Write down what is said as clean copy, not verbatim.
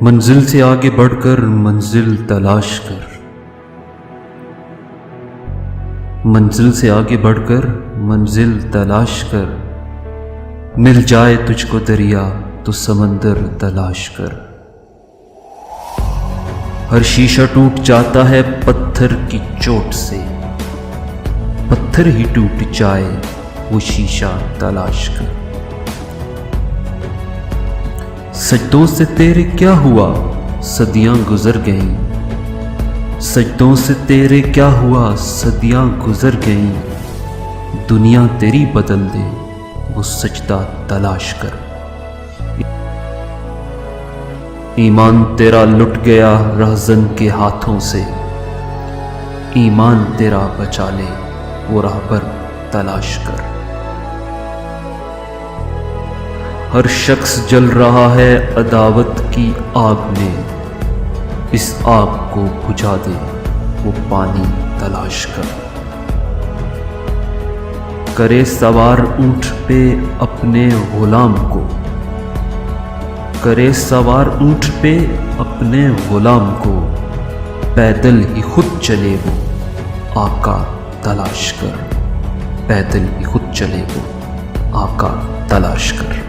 मंजिल से आगे बढ़कर मंजिल तलाश कर, मंजिल से आगे बढ़कर मंजिल तलाश कर। मिल जाए तुझको दरिया तो समंदर तलाश कर। हर शीशा टूट जाता है पत्थर की चोट से, पत्थर ही टूट जाए वो शीशा तलाश कर। सजदों से तेरे क्या हुआ सदियां गुजर गईं, सजदों से तेरे क्या हुआ सदियां गुजर गईं। दुनिया तेरी बदल दे वो सजदा तलाश कर। ईमान तेरा लुट गया रहज़न के हाथों से, ईमान तेरा बचा ले वो राहबर तलाश कर। हर शख्स जल रहा है अदावत की आग में, इस आग को बुझा दे वो पानी तलाश कर। करे सवार ऊंट पे अपने गुलाम को, करे सवार ऊंट पे अपने गुलाम को। पैदल ही खुद चले वो आका तलाश कर, पैदल ही खुद चले वो आका तलाश कर।